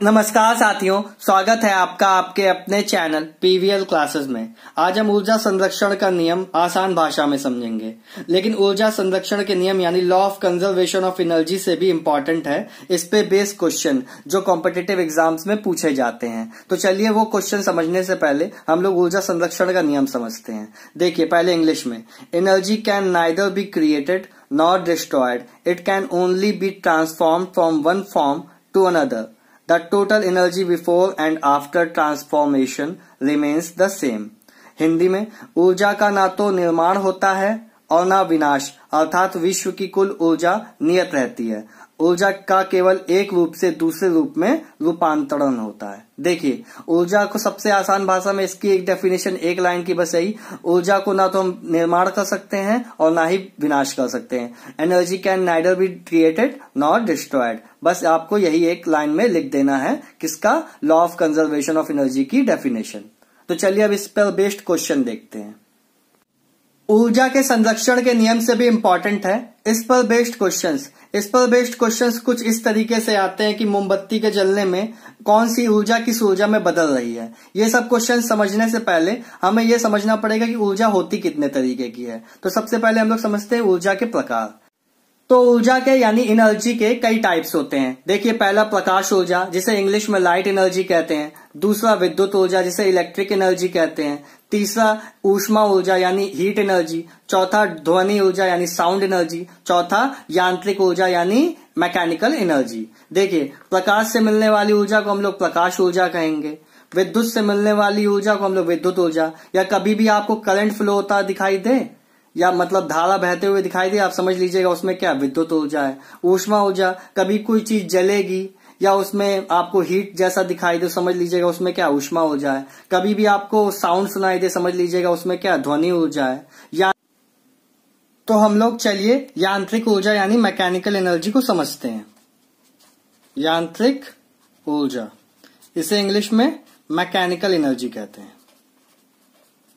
नमस्कार साथियों, स्वागत है आपका आपके अपने चैनल पीवीएल क्लासेस में। आज हम ऊर्जा संरक्षण का नियम आसान भाषा में समझेंगे, लेकिन ऊर्जा संरक्षण के नियम यानी law of conservation of energy से भी इम्पोर्टेंट है। इस पे बेस्ड क्वेश्चन जो कॉम्पिटिटिव एग्जाम्स में पूछे जाते हैं। तो चलिए वो क्वेश्चन समझने से पहले हम लोग ऊर्जा संरक्षण का नियम समझते हैं। देखिए पहले इंग्लिश में, energy can neither be created not destroyed, it can only be transformed from one form to another. The total energy before and after transformation remains the same। Hindi में, ऊर्जा का ना तो निर्माण होता है और ना विनाश, अर्थात विश्व की कुल ऊर्जा नियत रहती है। ऊर्जा का केवल एक रूप से दूसरे रूप में रूपांतरण होता है। देखिए ऊर्जा को सबसे आसान भाषा में इसकी एक डेफिनेशन एक लाइन की बस यही, ऊर्जा को ना तो हम निर्माण कर सकते हैं और ना ही विनाश कर सकते हैं। Energy can neither be created not destroyed. बस आपको यही एक लाइन में लिख देना है किसका, law of conservation of energy की डेफिनेशन। तो चलिए अब इस पर बेस्ड क्वेश्चन देखते हैं। ऊर्जा के संरक्षण के नियम से भी इंपॉर्टेंट है इस पर बेस्ड क्वेश्चंस कुछ इस तरीके से आते हैं कि मोमबत्ती के जलने में कौन सी ऊर्जा किस ऊर्जा में बदल रही है। ये सब क्वेश्चन समझने से पहले हमें ये समझना पड़ेगा कि ऊर्जा होती कितने तरीके की है। तो सबसे पहले हम लोग समझते हैं ऊर्जा के प्रकार। तो ऊर्जा के यानी एनर्जी के कई टाइप्स होते हैं। देखिए पहला प्रकाश ऊर्जा जिसे इंग्लिश में लाइट एनर्जी कहते हैं, दूसरा विद्युत ऊर्जा जिसे इलेक्ट्रिक एनर्जी कहते हैं, तीसरा ऊष्मा ऊर्जा यानी हीट एनर्जी, चौथा ध्वनि ऊर्जा यानी साउंड एनर्जी, चौथा यांत्रिक ऊर्जा यानी मैकेनिकल एनर्जी। देखिए प्रकाश से मिलने वाली ऊर्जा को हम लोग प्रकाश ऊर्जा कहेंगे, विद्युत से मिलने वाली ऊर्जा को हम लोग विद्युत ऊर्जा, या कभी भी आपको करंट फ्लो होता दिखाई दे या मतलब धारा बहते हुए दिखाई दे, आप समझ लीजिएगा उसमें क्या विद्युत ऊर्जा है। ऊष्मा ऊर्जा, कभी कोई चीज जलेगी या उसमें आपको हीट जैसा दिखाई दे, समझ लीजिएगा उसमें क्या ऊष्मा ऊर्जा है। कभी भी आपको साउंड सुनाई दे, समझ लीजिएगा उसमें क्या ध्वनि ऊर्जा है। या तो हम लोग चलिए यांत्रिक ऊर्जा यानी मैकेनिकल एनर्जी को समझते हैं। यांत्रिक ऊर्जा, इसे इंग्लिश में मैकेनिकल एनर्जी कहते हैं।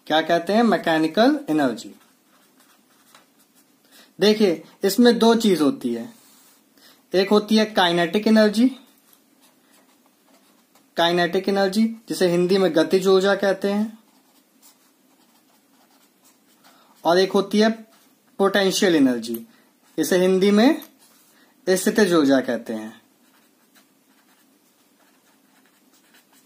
क्या कहते हैं? Mechanical energy. देखिए इसमें दो चीज होती है, एक होती है काइनेटिक एनर्जी जिसे हिंदी में गतिज ऊर्जा कहते हैं, और एक होती है पोटेंशियल एनर्जी, इसे हिंदी में स्थितिज ऊर्जा कहते हैं।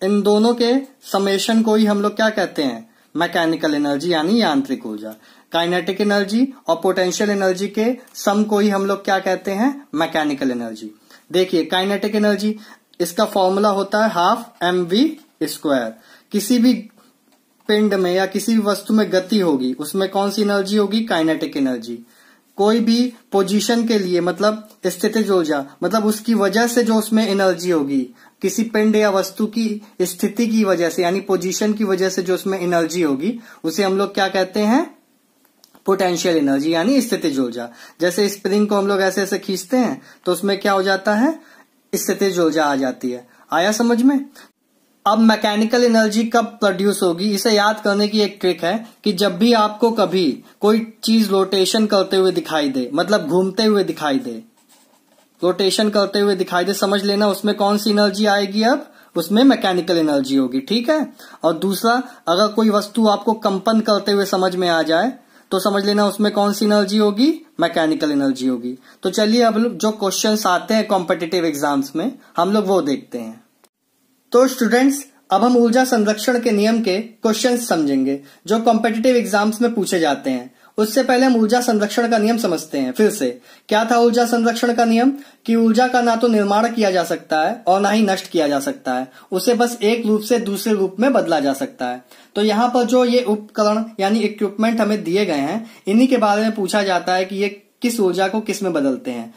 इन दोनों के समेशन को ही हम लोग क्या कहते हैं? मैकेनिकल एनर्जी यानी यांत्रिक ऊर्जा। काइनेटिक एनर्जी और पोटेंशियल एनर्जी के सम को ही हम लोग क्या कहते हैं? Mechanical energy. देखिए काइनेटिक एनर्जी, इसका फॉर्मूला होता है 12 mv²। किसी भी पिंड में या किसी भी वस्तु में गति होगी, उसमें कौन सी एनर्जी होगी? Kinetic energy. कोई भी पोजीशन के लिए मतलब स्थितिज ऊर्जा, मतलब उसकी वजह से जो उसमें एनर्जी होगी, किसी पिंड या वस्तु की स्थिति की वजह से यानी पोजीशन की वजह से जो उसमें एनर्जी होगी, उसे हम लोग क्या कहते हैं? पोटेंशियल एनर्जी यानी स्थितिज ऊर्जा। जैसे स्प्रिंग को हम लोग ऐसे ऐसे खींचते हैं तो उसमें क्या हो जाता है? स्थितिज ऊर्जा आ जाती है। आया समझ में? अब मैकेनिकल एनर्जी कब प्रोड्यूस होगी, इसे याद करने की एक ट्रिक है कि जब भी आपको कभी कोई चीज रोटेशन करते हुए दिखाई दे, मतलब घूमते हुए दिखाई दे, रोटेशन करते हुए दिखाई दे, समझ लेना उसमें कौन सी एनर्जी आएगी? अब उसमें मैकेनिकल एनर्जी होगी। ठीक है। और दूसरा, अगर कोई वस्तु आपको कंपन करते हुए समझ में आ जाए तो समझ लेना उसमें कौन सी एनर्जी होगी? मैकेनिकल एनर्जी होगी। तो चलिए अब जो क्वेश्चंस आते हैं कॉम्पिटिटिव एग्जाम्स में हम लोग वो देखते हैं। तो स्टूडेंट्स अब हम ऊर्जा संरक्षण के नियम के क्वेश्चंस समझेंगे जो कॉम्पिटिटिव एग्जाम्स में पूछे जाते हैं। उससे पहले हम ऊर्जा संरक्षण का नियम समझते हैं। फिर से, क्या था ऊर्जा संरक्षण का नियम? कि ऊर्जा का ना तो निर्माण किया जा सकता है और ना ही नष्ट किया जा सकता है, उसे बस एक रूप से दूसरे रूप में बदला जा सकता है। तो यहाँ पर जो ये उपकरण यानी इक्विपमेंट हमें दिए गए हैं, इन्हीं के बारे में पूछा जाता है कि ये किस ऊर्जा को किस में बदलते हैं।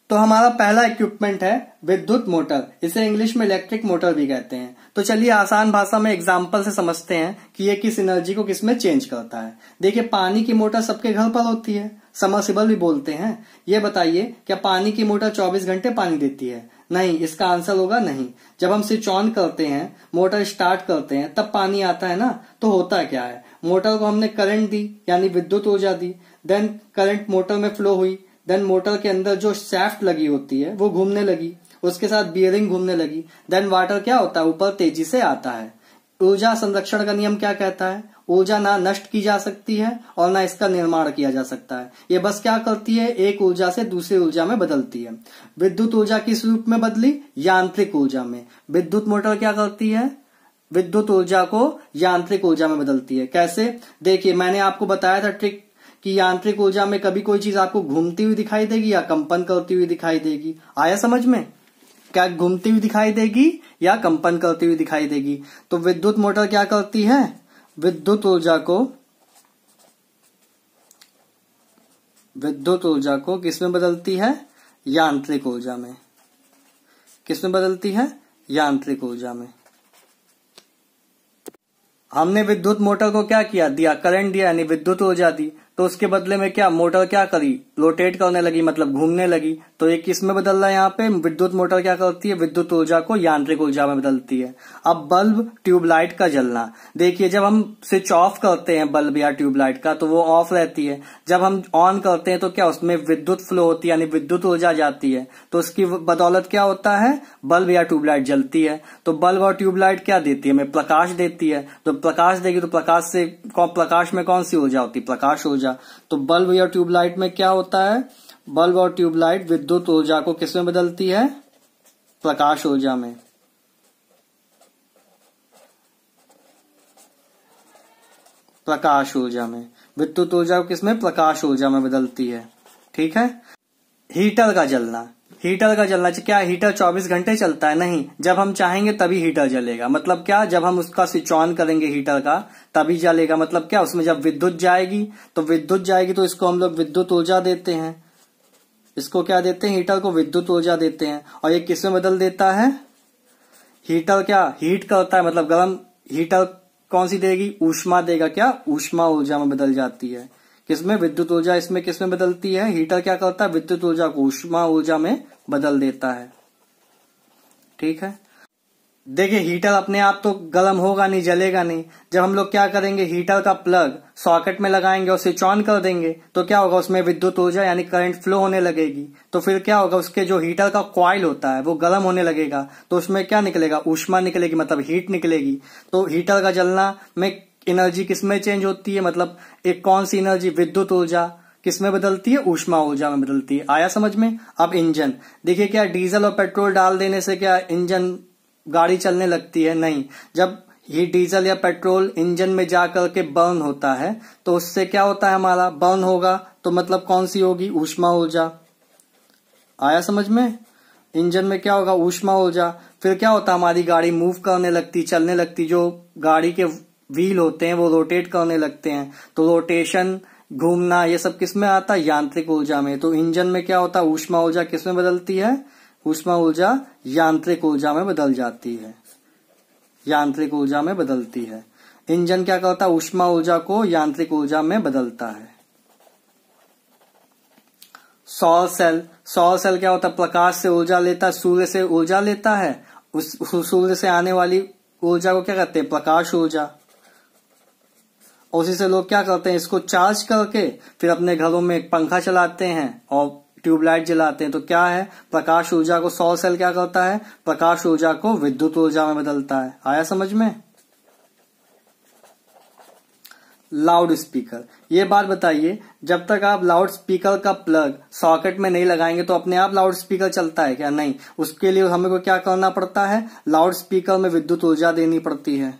तो हमारा पहला इक्विपमेंट है विद्युत मोटर, इसे इंग्लिश में इलेक्ट्रिक मोटर भी कहते हैं। तो चलिए आसान भाषा में एग्जांपल से समझते हैं कि ये किस एनर्जी को किस में चेंज करता है। देखिए पानी की मोटर सबके घर पर होती है, समरसिबल भी बोलते हैं। ये बताइए क्या पानी की मोटर 24 घंटे पानी देती है? नहीं, इसका आंसर होगा नहीं। जब हम स्विच ऑन करते हैं, मोटर स्टार्ट करते हैं, तब पानी आता है ना। तो होता क्या है, मोटर को हमने करंट दी यानी विद्युत ऊर्जा दी, देन करंट मोटर में फ्लो हुई, देन मोटर के अंदर जो शाफ्ट लगी होती है वो घूमने लगी, उसके साथ बियरिंग घूमने लगी, देन वाटर क्या होता है, ऊपर तेजी से आता है। ऊर्जा संरक्षण का नियम क्या कहता है, ऊर्जा ना नष्ट की जा सकती है और ना इसका निर्माण किया जा सकता है, ये बस क्या करती है, एक ऊर्जा से दूसरी ऊर्जा में बदलती है। विद्युत ऊर्जा किस रूप में बदली, यांत्रिक ऊर्जा में। विद्युत मोटर क्या करती है, विद्युत ऊर्जा को यांत्रिक ऊर्जा में बदलती है। कैसे, देखिए मैंने आपको बताया था ट्रिक कि यांत्रिक ऊर्जा में कभी कोई चीज आपको घूमती हुई दिखाई देगी या कंपन करती हुई दिखाई देगी। आया समझ में, क्या घूमती हुई दिखाई देगी या कंपन करती हुई दिखाई देगी। तो विद्युत मोटर क्या करती है, विद्युत ऊर्जा को किसमें बदलती है, यांत्रिक ऊर्जा में। किसमें बदलती है, यांत्रिक ऊर्जा में। हमने विद्युत मोटर को क्या किया, दिया करंट दिया, यानी विद्युत ऊर्जा दी, तो उसके बदले में क्या मोटर क्या करी, रोटेट करने लगी, मतलब घूमने लगी। तो एक किसमें बदल रहा है, यहाँ पे विद्युत मोटर क्या करती है, विद्युत ऊर्जा को यांत्रिक ऊर्जा में बदलती है। अब बल्ब ट्यूबलाइट का जलना, देखिए जब हम स्विच ऑफ करते हैं बल्ब या ट्यूबलाइट का तो वो ऑफ रहती है, जब हम ऑन करते हैं तो क्या उसमें विद्युत फ्लो होती है, यानी विद्युत ऊर्जा जाती है, तो उसकी बदौलत क्या होता है, बल्ब या ट्यूबलाइट जलती है। तो बल्ब और ट्यूबलाइट क्या देती है, हमें प्रकाश देती है। तो प्रकाश देगी तो प्रकाश में कौन सी ऊर्जा होती है, प्रकाश ऊर्जा। तो बल्ब या ट्यूबलाइट में क्या होता है, बल्ब और ट्यूबलाइट विद्युत ऊर्जा को किसमें बदलती है, प्रकाश ऊर्जा में। प्रकाश ऊर्जा में विद्युत ऊर्जा को किसमें, प्रकाश ऊर्जा में बदलती है। ठीक है। हीटर का जलना, हीटर का जलना क्या, हीटर 24 घंटे चलता है, नहीं, जब हम चाहेंगे तभी हीटर जलेगा। मतलब क्या, जब हम उसका स्विच ऑन करेंगे हीटर का तभी जलेगा। मतलब क्या, उसमें जब विद्युत जाएगी तो इसको हम लोग विद्युत ऊर्जा देते हैं। इसको क्या देते हैं, हीटर को विद्युत ऊर्जा देते हैं। और ये किसमें बदल देता है, हीटर क्या हीट करता है, मतलब गर्म, हीटर कौन सी देगी, ऊष्मा देगा, क्या ऊष्मा ऊर्जा में बदल जाती है। किसमें, विद्युत ऊर्जा इसमें किसमें बदलती है, हीटर क्या करता है, विद्युत ऊर्जा को ऊष्मा ऊर्जा में बदल देता है। ठीक है। देखिए हीटर अपने आप तो गर्म होगा नहीं, जलेगा नहीं। जब हम लोग क्या करेंगे, हीटर का प्लग सॉकेट में लगाएंगे और स्विच ऑन कर देंगे तो क्या होगा, उसमें विद्युत ऊर्जा यानी करंट फ्लो होने लगेगी। तो फिर क्या होगा, उसके जो हीटर का कॉइल होता है वो गर्म होने लगेगा, तो उसमें क्या निकलेगा, ऊष्मा निकलेगी, मतलब हीट निकलेगी। तो हीटर का जलना में एनर्जी किसमें चेंज होती है, मतलब एक कौन सी एनर्जी, विद्युत ऊर्जा किसमें बदलती है, ऊष्मा ऊर्जा में बदलती है। आया समझ में। अब इंजन, देखिए क्या डीजल और पेट्रोल डाल देने से क्या इंजन गाड़ी चलने लगती है, नहीं। जब ये डीजल या पेट्रोल इंजन में जाकर के बर्न होता है तो उससे क्या होता है, हमारा बर्न होगा तो मतलब कौन सी होगी, ऊष्मा ऊर्जा। आया समझ में। इंजन में क्या होगा, ऊष्मा ऊर्जा। फिर क्या होता है, हमारी गाड़ी मूव करने लगती, चलने लगती, जो गाड़ी के व्हील होते हैं वो रोटेट करने लगते हैं। तो रोटेशन, घूमना, ये सब किसमें आता है, यांत्रिक ऊर्जा में। तो इंजन में क्या होता है, ऊष्मा ऊर्जा किसमें बदलती है, ऊष्मा ऊर्जा यांत्रिक ऊर्जा में बदल जाती है, यांत्रिक ऊर्जा में बदलती है। इंजन क्या करता है, ऊष्मा ऊर्जा को यांत्रिक ऊर्जा में बदलता है। सौर सेल क्या होता है, प्रकाश से ऊर्जा लेता है, सूर्य से ऊर्जा लेता है, उस सूर्य से आने वाली ऊर्जा को क्या कहते हैं, प्रकाश ऊर्जा। उसी से लोग क्या करते हैं, इसको चार्ज करके फिर अपने घरों में एक पंखा चलाते हैं और ट्यूबलाइट जलाते हैं। तो क्या है, प्रकाश ऊर्जा को सौर सेल क्या करता है, प्रकाश ऊर्जा को विद्युत ऊर्जा में बदलता है। आया समझ में। लाउड स्पीकर, ये बात बताइए, जब तक आप लाउड स्पीकर का प्लग सॉकेट में नहीं लगाएंगे तो अपने आप लाउड स्पीकर चलता है क्या, नहीं। उसके लिए हमें को क्या करना पड़ता है, लाउड स्पीकर में विद्युत ऊर्जा देनी पड़ती है।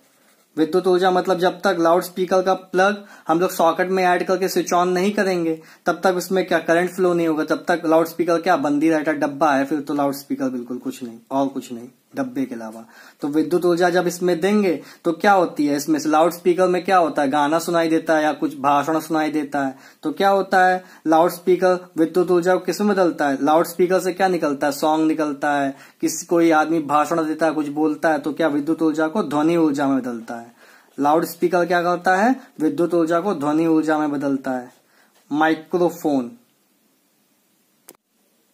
विद्युत ऊर्जा मतलब जब तक लाउड स्पीकर का प्लग हम लोग सॉकेट में ऐड करके स्विच ऑन नहीं करेंगे तब तक उसमें क्या करंट फ्लो नहीं होगा, तब तक लाउड स्पीकर क्या बंद ही रहता है, डब्बा है फिर तो लाउड स्पीकर बिल्कुल कुछ नहीं और कुछ नहीं डब्बे के अलावा। तो विद्युत ऊर्जा जब इसमें देंगे तो क्या होती है, इसमें से लाउड स्पीकर में क्या होता है, गाना सुनाई देता है या कुछ भाषण सुनाई देता है। तो क्या होता है, लाउड स्पीकर विद्युत ऊर्जा को किसमें बदलता है, लाउड स्पीकर से क्या निकलता है, सॉन्ग निकलता है, कोई आदमी भाषण देता है, कुछ बोलता है, तो क्या विद्युत ऊर्जा को ध्वनि ऊर्जा में बदलता है। लाउड स्पीकर क्या करता है, विद्युत ऊर्जा को ध्वनि ऊर्जा में बदलता है।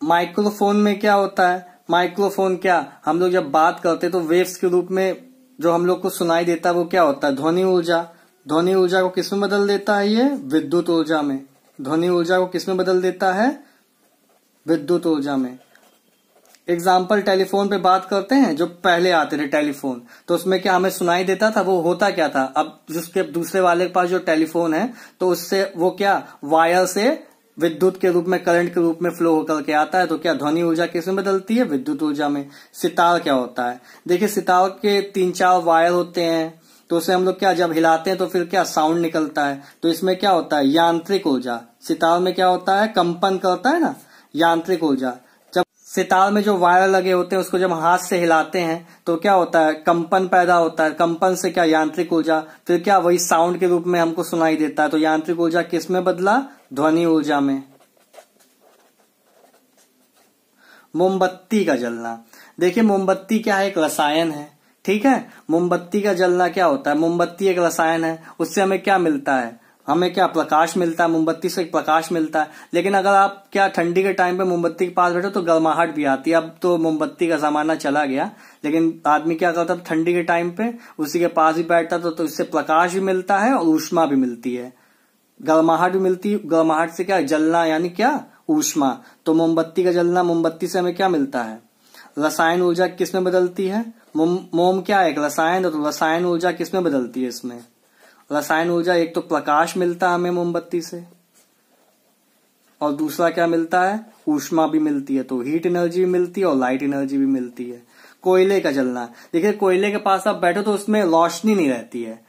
माइक्रोफोन में क्या होता है, माइक्रोफोन क्या हम लोग जब बात करते हैं तो वेव्स के रूप में जो हम लोग को सुनाई देता है वो क्या होता है, ध्वनि ऊर्जा। ध्वनि ऊर्जा को किसमें बदल देता है, ये विद्युत ऊर्जा में। ध्वनि ऊर्जा को किसमें बदल देता है, विद्युत ऊर्जा में। एग्जाम्पल टेलीफोन पे बात करते हैं, जो पहले आते थे टेलीफोन, तो उसमें क्या हमें सुनाई देता था, वो होता क्या था। अब जिसके दूसरे वाले के पास जो टेलीफोन है, तो उससे वो क्या वायर से विद्युत के रूप में, करंट के रूप में फ्लो होकर के आता है। तो क्या ध्वनि ऊर्जा किसमें बदलती है, विद्युत ऊर्जा में। सितार क्या होता है, देखिए सितार के 3-4 वायर होते हैं, तो उसे हम लोग क्या जब हिलाते हैं तो फिर क्या साउंड निकलता है। तो इसमें क्या होता है, यांत्रिक ऊर्जा। सितार में क्या होता है, कंपन करता है ना, यांत्रिक ऊर्जा। जब सितार में जो वायर लगे होते हैं उसको जब हाथ से हिलाते हैं तो क्या होता है, कंपन पैदा होता है। कंपन से क्या यांत्रिक ऊर्जा, फिर क्या वही साउंड के रूप में हमको सुनाई देता है। तो यांत्रिक ऊर्जा किस में बदला, ध्वनि ऊर्जा में। मोमबत्ती का जलना, देखिए मोमबत्ती क्या है, एक रसायन है, ठीक है। मोमबत्ती का जलना क्या होता है, मोमबत्ती एक रसायन है, उससे हमें क्या मिलता है, हमें क्या प्रकाश मिलता है, मोमबत्ती से प्रकाश मिलता है। लेकिन अगर आप क्या ठंडी के टाइम पे मोमबत्ती के पास बैठो तो गर्माहट भी आती है। अब तो मोमबत्ती का जमाना चला गया, लेकिन आदमी क्या करता है ठंडी के टाइम पे उसी के पास ही बैठता तो इससे प्रकाश भी मिलता है और ऊष्मा भी मिलती है, गर्माहट भी मिलती है। गर्माहट से क्या जलना, यानी क्या ऊष्मा। तो मोमबत्ती का जलना, मोमबत्ती से हमें क्या मिलता है, रसायन ऊर्जा किसमें बदलती है। मोम क्या है, एक रसायन है, तो रसायन ऊर्जा किसमें बदलती है, इसमें रसायन ऊर्जा। एक तो प्रकाश मिलता है हमें मोमबत्ती से, और दूसरा क्या मिलता है, ऊष्मा भी मिलती है। तो हीट एनर्जी भी मिलती है और लाइट एनर्जी भी मिलती है। कोयले का जलना, देखिए कोयले के पास आप बैठो तो उसमें रोशनी नहीं रहती है।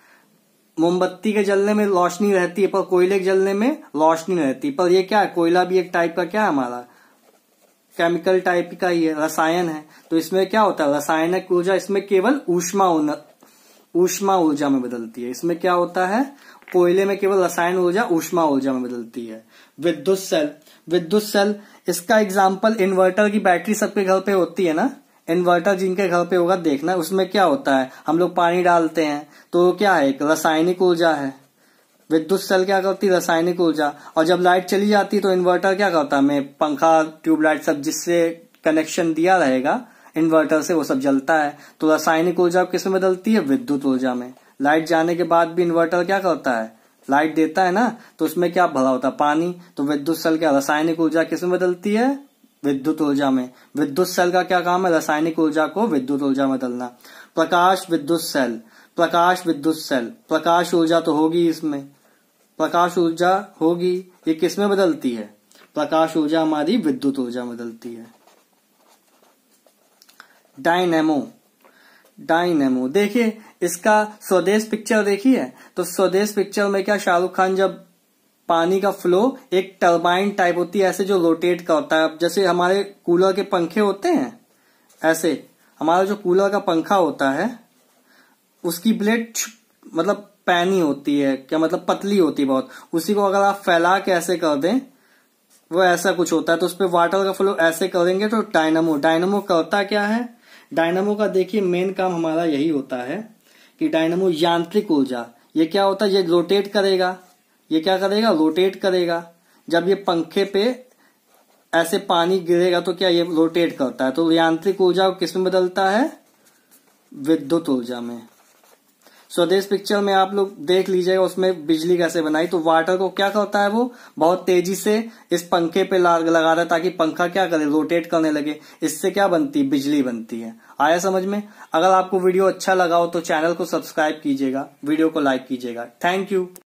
मोमबत्ती के जलने में रोशनी रहती है, पर कोयले के जलने में रोशनी नहीं रहती। पर ये क्या है, कोयला भी एक टाइप का क्या है, हमारा केमिकल टाइप का ही है, रसायन है। तो इसमें क्या होता है, रासायनिक ऊर्जा इसमें केवल ऊष्मा ऊर्जा में बदलती है। इसमें क्या होता है, कोयले में केवल रसायन ऊर्जा ऊष्मा ऊर्जा में बदलती है। विद्युत सेल, विद्युत सेल इसका एग्जाम्पल इन्वर्टर की बैटरी सबके घर पे होती है ना, इन्वर्टर जिनके घर पे होगा देखना, उसमें क्या होता है, हम लोग पानी डालते हैं तो क्या है, एक रासायनिक ऊर्जा है। विद्युत सेल क्या करती है, रासायनिक ऊर्जा। और जब लाइट चली जाती है तो इन्वर्टर क्या करता है, हमें पंखा ट्यूबलाइट सब जिससे कनेक्शन दिया रहेगा इन्वर्टर से वो सब जलता है। तो रासायनिक ऊर्जा किसमें बदलती है, विद्युत ऊर्जा में। लाइट जाने के बाद भी इन्वर्टर क्या करता है, लाइट देता है ना, तो उसमें क्या भरा होता है, पानी। तो विद्युत सेल क्या रासायनिक ऊर्जा किसमें बदलती है, विद्युत ऊर्जा में। विद्युत सेल का क्या काम है, रासायनिक ऊर्जा को विद्युत ऊर्जा में बदलना। प्रकाश विद्युत सेल, प्रकाश विद्युत सेल, प्रकाश ऊर्जा तो होगी इसमें, प्रकाश ऊर्जा होगी, ये किसमें बदलती है, प्रकाश ऊर्जा हमारी विद्युत ऊर्जा में बदलती है। डायनेमो, डायनेमो देखिए इसका स्वदेश पिक्चर देखी है, तो स्वदेश पिक्चर में क्या शाहरुख खान जब पानी का फ्लो एक टरबाइन टाइप होती है, ऐसे जो रोटेट करता है, जैसे हमारे कूलर के पंखे होते हैं, ऐसे हमारा जो कूलर का पंखा होता है उसकी ब्लेड मतलब पैनी होती है, क्या मतलब पतली होती है बहुत, उसी को अगर आप फैला के ऐसे कर दें वो ऐसा कुछ होता है, तो उस पर वाटर का फ्लो ऐसे करेंगे तो डायनामो। डायनामो करता क्या है, डायनामो का देखिए मेन काम हमारा यही होता है कि डायनामो यांत्रिक ऊर्जा, ये क्या होता है, ये रोटेट करेगा, ये क्या करेगा, रोटेट करेगा। जब ये पंखे पे ऐसे पानी गिरेगा तो क्या ये रोटेट करता है, तो यांत्रिक ऊर्जा को किसमें बदलता है, विद्युत ऊर्जा में। स्वदेश पिक्चर में आप लोग देख लीजिएगा उसमें बिजली कैसे बनाई, तो वाटर को क्या करता है, वो बहुत तेजी से इस पंखे पे लगा रहा है ताकि पंखा क्या करे, रोटेट करने लगे। इससे क्या बनती है, बिजली बनती है। आया समझ में। अगर आपको वीडियो अच्छा लगा हो तो चैनल को सब्सक्राइब कीजिएगा, वीडियो को लाइक कीजिएगा। Thank you.